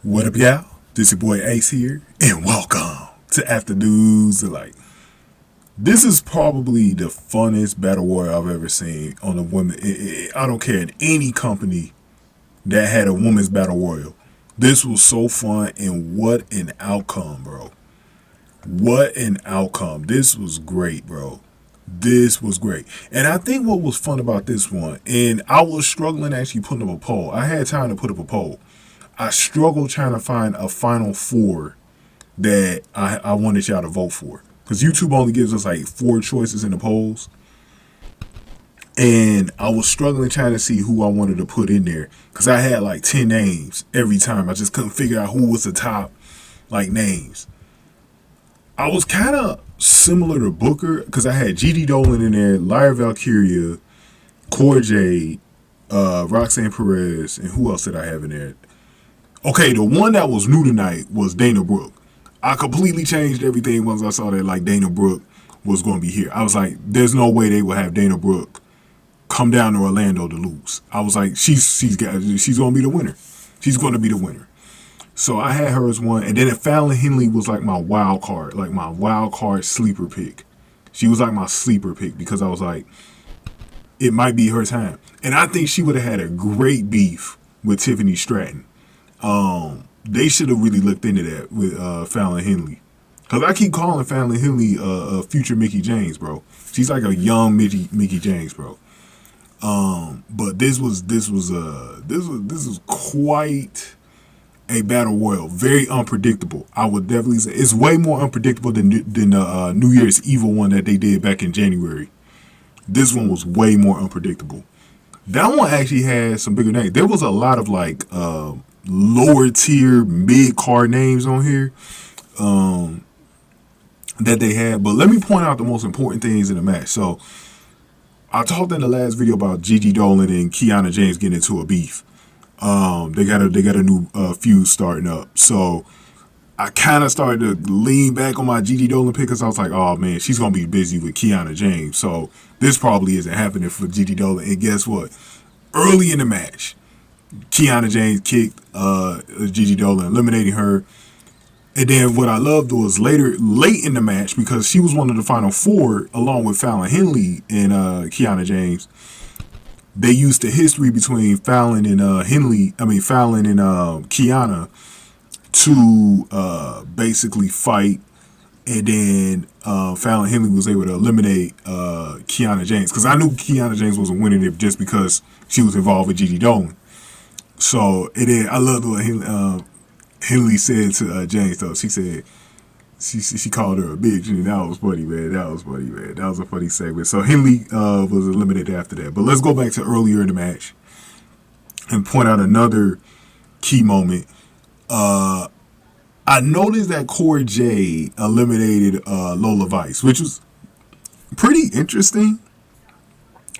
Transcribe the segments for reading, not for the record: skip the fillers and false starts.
What up, y'all? This your boy Ace here, and welcome to Afternoons Delight. This is probably the funnest battle royal I've ever seen on a women. I don't care in any company that had a women's battle royal. This was so fun, and what an outcome, bro! What an outcome! This was great, bro. This was great. And I think what was fun about this one, and I was struggling actually putting up a poll. I had time to put up a poll. I struggled trying to find a final four that I wanted y'all to vote for. Because YouTube only gives us like 4 choices in the polls. And I was struggling trying to see who I wanted to put in there. Because I had like 10 names every time. I just couldn't figure out who was the top like names. I was kind of similar to Booker. Because I had Gigi Dolin in there, Lyra Valkyria, Cora Jade, Roxanne Perez, and who else did I have in there? Okay, the one that was new tonight was Dana Brooke. I completely changed everything once I saw that like Dana Brooke was going to be here. I was like, there's no way they would have Dana Brooke come down to Orlando to lose. I was like, she's going to be the winner. She's going to be the winner. So I had her as one, and then Fallon Henley was like my wild card sleeper pick. She was like my sleeper pick because I was like, it might be her time, and I think she would have had a great beef with Tiffany Stratton. They should have really looked into that with Fallon Henley, because I keep calling Fallon Henley a future Mickie James, bro. She's like a young Mickie James, bro. But this was quite a battle royal, very unpredictable. I would definitely say it's way more unpredictable than the New Year's Evil one that they did back in January. This one was way more unpredictable. That one actually had some bigger names. There was a lot of like lower tier mid card names on here that they had, but let me point out the most important things in the match. So I talked in the last video about Gigi Dolin and Kiana James getting into a beef. They got a new feud starting up, so I kind of started to lean back on my Gigi Dolin pick because I was like, oh man, she's gonna be busy with Kiana James, so this probably isn't happening for Gigi Dolin. And guess what? Early in the match, Kiana James kicked Gigi Dolin, eliminating her. And then what I loved was late in the match, because she was one of the final 4, along with Fallon Henley and Kiana James. They used the history between Fallon and Kiana to basically fight. And then Fallon Henley was able to eliminate Kiana James, because I knew Kiana James wasn't winning it just because she was involved with Gigi Dolin. So, and then I loved what Henley said to James, though. She said, she called her a bitch, and that was funny, man. That was a funny segment. So Henley was eliminated after that. But let's go back to earlier in the match and point out another key moment. I noticed that Cora Jade eliminated Lola Vice, which was pretty interesting,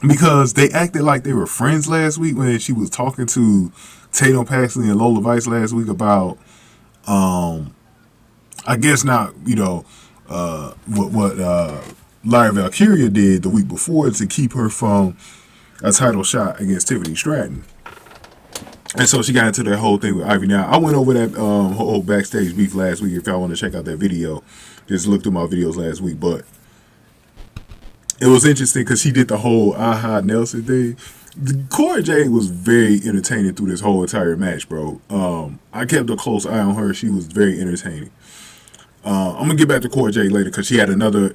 because they acted like they were friends last week when she was talking to Tatum Paxley and Lola Vice last week about, I guess not, what Lyra Valkyria did the week before to keep her from a title shot against Tiffany Stratton. And so she got into that whole thing with Ivy. Now, I went over that whole backstage beef last week. If y'all want to check out that video, just look through my videos last week. But it was interesting because she did the whole Aha Nelson thing. Cora Jade was very entertaining through this whole entire match, bro. I kept a close eye on her. She was very entertaining. I'm going to get back to Cora Jade later because she had another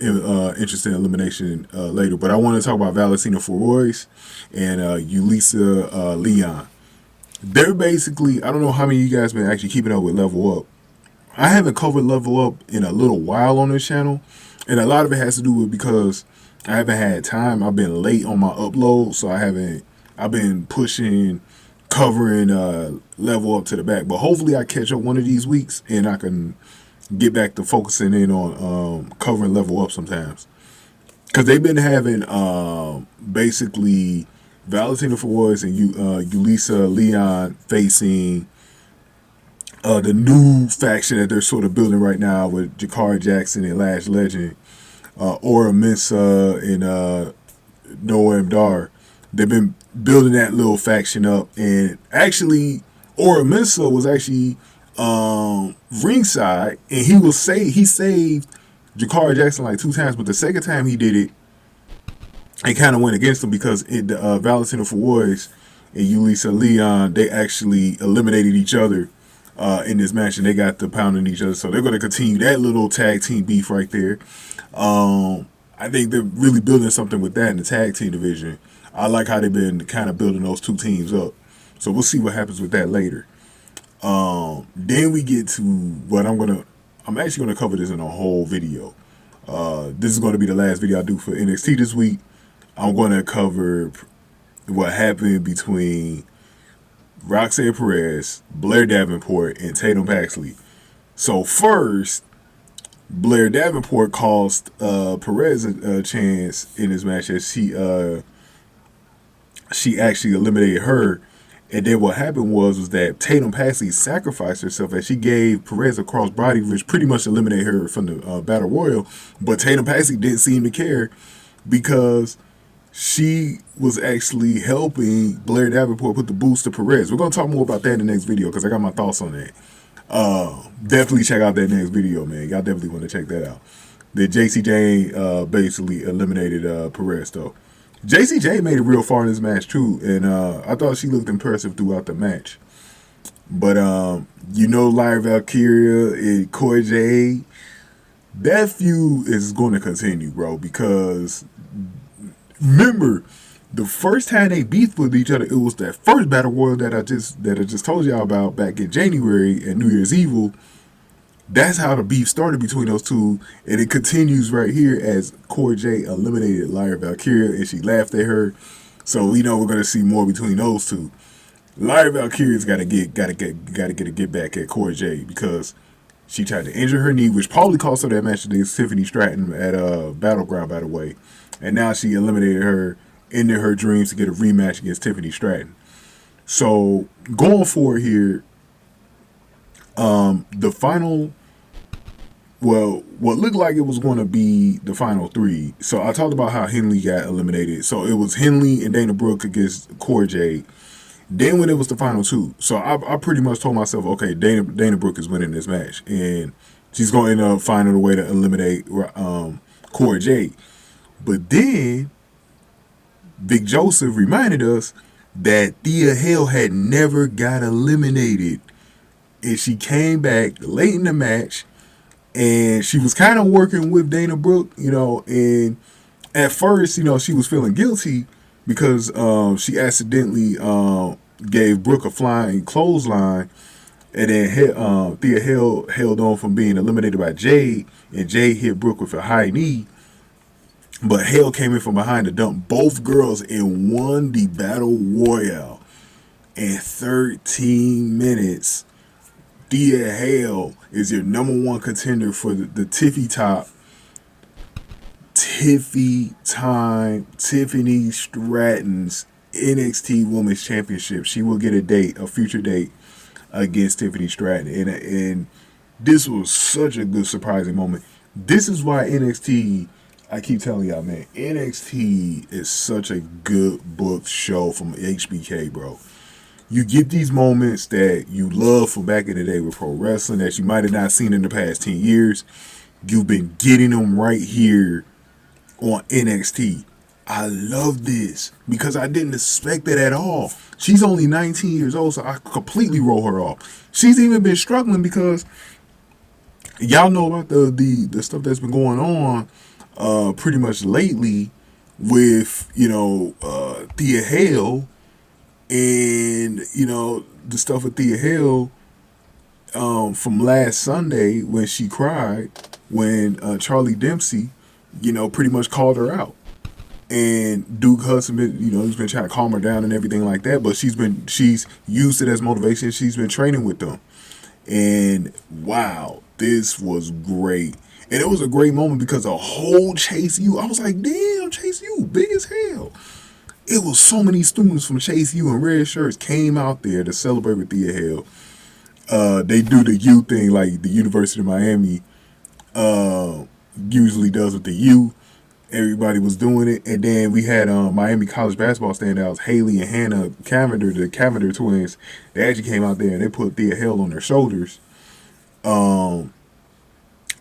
interesting elimination later. But I want to talk about Valentina Feroz and Yulisa Leon. They're basically, I don't know how many of you guys been actually keeping up with Level Up. I haven't covered Level Up in a little while on this channel. And a lot of it has to do with because I haven't had time. I've been late on my upload, so I've been covering Level Up to the back. But hopefully I catch up one of these weeks and I can get back to focusing in on covering Level Up sometimes. Because they've been having basically Valentina Feroz and Yulisa Leon facing the new faction that they're sort of building right now with Jackson and Lash Legend, Oro Mensah and Noam Dar. They've been building that little faction up, and actually Oro Mensah was actually ringside, and he saved Cora Jackson like 2 times, but the second time he did it kind of went against him because Valentina Feroz and Yulisa Leon, they actually eliminated each other in this match, and they got to pounding each other. So they're going to continue that little tag team beef right there. I think they're really building something with that in the tag team division. I like how they've been kind of building those two teams up. So we'll see what happens with that later. Then we get to what I'm actually going to cover this in a whole video. This is going to be the last video I do for NXT this week. I'm going to cover what happened between Roxanne Perez, Blair Davenport, and Tatum Paxley. So first, Blair Davenport cost Perez a chance in this match as she actually eliminated her. And then what happened was that Tatum Paxley sacrificed herself as she gave Perez a crossbody, which pretty much eliminated her from the Battle Royal. But Tatum Paxley didn't seem to care because she was actually helping Blair Davenport put the boost to Perez. We're going to talk more about that in the next video because I got my thoughts on that. Definitely check out that next video, man. Y'all definitely want to check that out. The Jacy Jayne basically eliminated Perez, though. Jacy Jayne made it real far in this match, too, and I thought she looked impressive throughout the match. But, Lyra Valkyria and Cora Jade, that feud is going to continue, bro, because remember, the first time they beefed with each other, it was that first Battle Royal that I just told y'all about back in January at New Year's Evil. That's how the beef started between those two, and it continues right here as Cora Jade eliminated Lyra Valkyria, and she laughed at her. So we know we're gonna see more between those two. Lyra Valkyria's gotta get a get back at Cora Jade because she tried to injure her knee, which probably cost her that match against Tiffany Stratton at Battleground, by the way. And now she eliminated her into her dreams to get a rematch against Tiffany Stratton. So going forward here, the final. Well, what looked like it was going to be the final three. So I talked about how Henley got eliminated. So it was Henley and Dana Brooke against Cora Jade. Then when it was the final two, so I pretty much told myself, okay, Dana Brooke is winning this match, and she's going to end up finding a way to eliminate Cora Jade. But then Vic Joseph reminded us that Thea Hail had never got eliminated, and she came back late in the match. And she was kind of working with Dana Brooke, and at first, she was feeling guilty because she accidentally gave Brooke a flying clothesline, and then Thea Hail held on from being eliminated by Jade, and Jade hit Brooke with a high knee. But Hail came in from behind to dump both girls and won the Battle Royale in 13 minutes. Thea Hail is your #1 contender for the Tiffy top. Tiffany Stratton's NXT Women's Championship. She will get a future date against Tiffany Stratton. And this was such a good surprising moment. This is why NXT, I keep telling y'all, man, NXT is such a good booked show from HBK, bro. You get these moments that you love from back in the day with pro wrestling that you might have not seen in the past 10 years. You've been getting them right here on NXT. I love this because I didn't expect it at all. She's only 19 years old, so I completely roll her off. She's even been struggling because y'all know about the stuff that's been going on pretty much lately with, Thea Hail. And, the stuff with Thea Hail from last Sunday when she cried, when Charlie Dempsey, pretty much called her out. And Duke Hudson, he's been trying to calm her down and everything like that. But she's used it as motivation. She's been training with them. And, wow, this was great. And it was a great moment because the whole Chase U, I was like, damn, Chase U, big as hell. It was so many students from Chase U in red shirts came out there to celebrate with Thea Hail. They do the U thing like the University of Miami usually does with the U. Everybody was doing it. And then we had Miami College basketball standouts, Haley and Hannah Cavender, the Cavender twins. They actually came out there and they put Thea Hail on their shoulders. Um,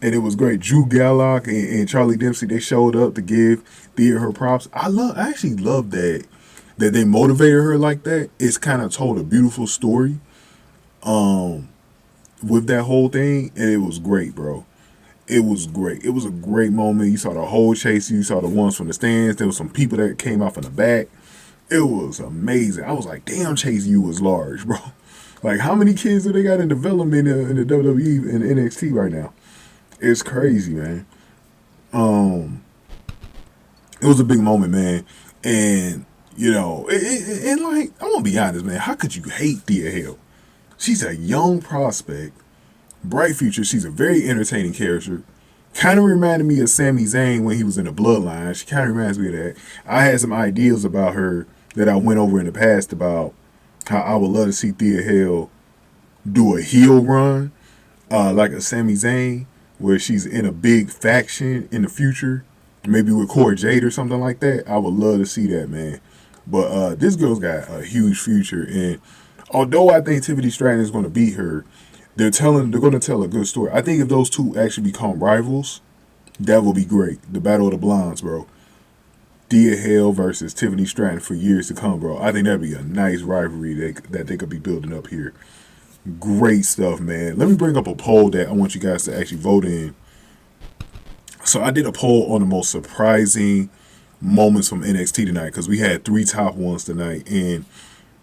and it was great. Drew Gallock and Charlie Dempsey, they showed up to give Thea her props. I actually love that they motivated her like that. It's kind of told a beautiful story with that whole thing, and it was great, bro. It was great. It was a great moment. You saw the whole chase. You saw the ones from the stands. There was some people that came out from the back. It was amazing. I was like, damn, Chase U was large, bro. Like, how many kids do they got in development in the WWE and NXT right now? It's crazy, man. It was a big moment, man. And, you know, and like, I'm going to be honest, man. How could you hate Thea Hail? She's a young prospect, bright future. She's a very entertaining character. Kind of reminded me of Sami Zayn when he was in the Bloodline. She kind of reminds me of that. I had some ideas about her that I went over in the past about how I would love to see Thea Hail do a heel run, like a Sami Zayn, where she's in a big faction in the future, maybe with Cora Jade or something like that. I would love to see that, man. But this girl's got a huge future, and although I think Tiffany Stratton is going to beat her, they're going to tell a good story. I think if those two actually become rivals, that will be great. The Battle of the Blondes, bro. Thea Hail versus Tiffany Stratton for years to come, bro. I think that'd be a nice rivalry that they could be building up here. Great stuff, man. Let me bring up a poll that I want you guys to actually vote in. So I did a poll on the most surprising moments from NXT tonight, because we had 3 top ones tonight, and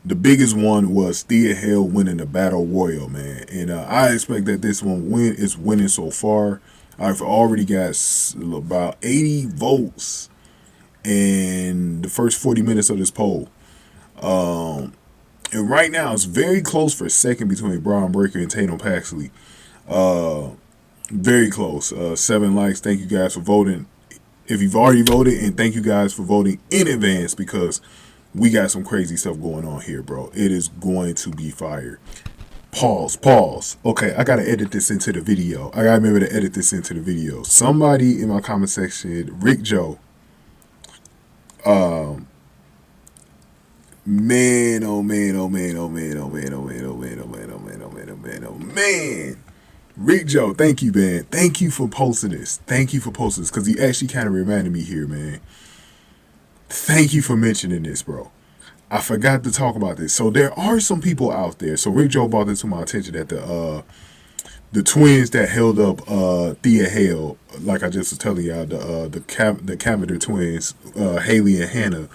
the biggest one was Thea Hail winning the Battle Royal, man. And I expect that this one is winning so far. I've already got about 80 votes in the first 40 minutes of this poll. And right now, it's very close for second between Braun Breaker and Tatum Paxley. Very close. 7 likes. Thank you guys for voting. If you've already voted, and thank you guys for voting in advance, because we got some crazy stuff going on here, bro. It is going to be fire. Pause. Okay, I gotta edit this into the video. I gotta remember to edit this into the video. Somebody in my comment section, Rick Joe, man, oh man, oh man, oh man, oh man, oh man, oh man, oh man, oh man, oh man, oh man, oh man. Rick Joe, thank you, man. Thank you for posting this. Thank you for posting this, because he actually kind of reminded me here, man. Thank you for mentioning this, bro. I forgot to talk about this. So there are some people out there. So Rick Joe brought this to my attention that the twins that held up Thea Hail, like I just was telling y'all, the Cavender twins, Haley and Hannah.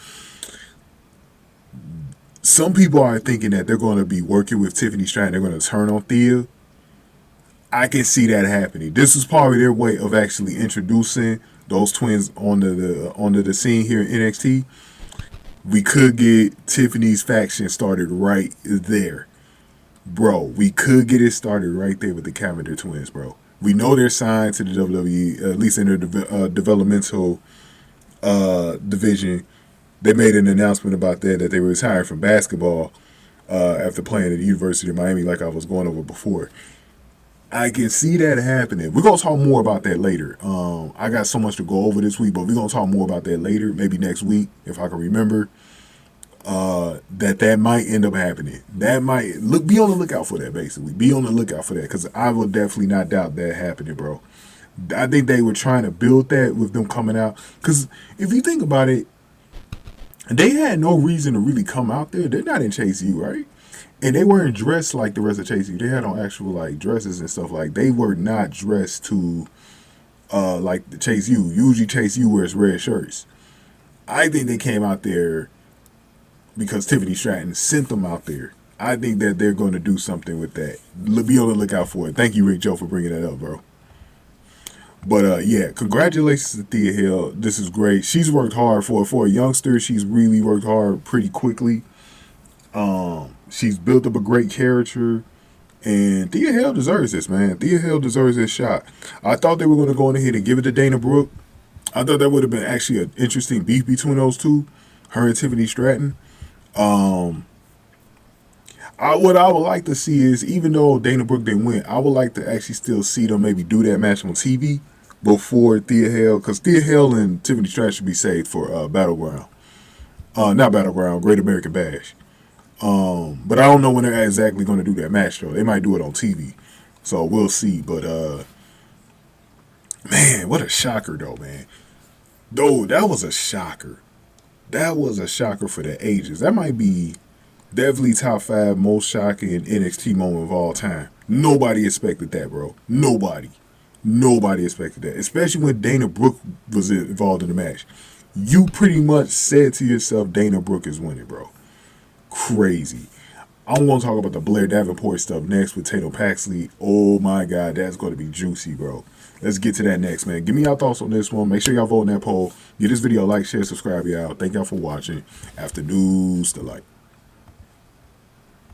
Some people are thinking that they're going to be working with Tiffany Stratton. They're going to turn on Thea. I can see that happening. This is probably their way of actually introducing those twins onto the scene here in NXT. We could get Tiffany's faction started right there, bro. We could get it started right there with the Cavender twins, bro. We know they're signed to the WWE, at least in their developmental division. They made an announcement about that they were retiring from basketball after playing at the University of Miami, like I was going over before. I can see that happening. We're going to talk more about that later. I got so much to go over this week, but we're going to talk more about that later, maybe next week, if I can remember. That might end up happening. That might be on the lookout for that, basically. Be on the lookout for that, because I will definitely not doubt that happening, bro. I think they were trying to build that with them coming out. Because if you think about it, they had no reason to really come out there. They're not in Chase U, right? And they weren't dressed like the rest of Chase U. They had on actual like dresses and stuff. Like, they were not dressed to like the Chase U. Usually Chase U wears red shirts. I think they came out there because Tiffany Stratton sent them out there. I think that they're going to do something with that. Be on the lookout for it. Thank you, Rick Joe, for bringing that up, bro. But yeah, congratulations to Thea Hail. This is great. She's worked hard for a youngster. She's really worked hard pretty quickly. She's built up a great character, and Thea Hail deserves this, man. Thea Hail deserves this shot. I thought they were going to go on ahead and give it to Dana Brooke. I thought that would have been actually an interesting beef between those two, her and Tiffany Stratton. What I would like to see is, even though Dana Brooke didn't win, I would like to actually still see them maybe do that match on TV before Thea Hail, because Thea Hail and Tiffany Stratton should be saved for Battleground. Not Battleground, Great American Bash. But I don't know when they're exactly going to do that match, though. They might do it on TV. So we'll see. But man, what a shocker though, man. Though that was a shocker. That was a shocker for the ages. That might be definitely top 5 most shocking NXT moment of all time. Nobody expected that, bro. Nobody expected that. Especially when Dana Brooke was involved in the match. You pretty much said to yourself, Dana Brooke is winning, bro. Crazy. I'm going to talk about the Blair Davenport stuff next with Tatum Paxley. Oh my God, that's going to be juicy, bro. Let's get to that next, man. Give me your thoughts on this one. Make sure y'all vote in that poll. Give this video a like, share, subscribe, y'all. Thank y'all for watching. After News Delight.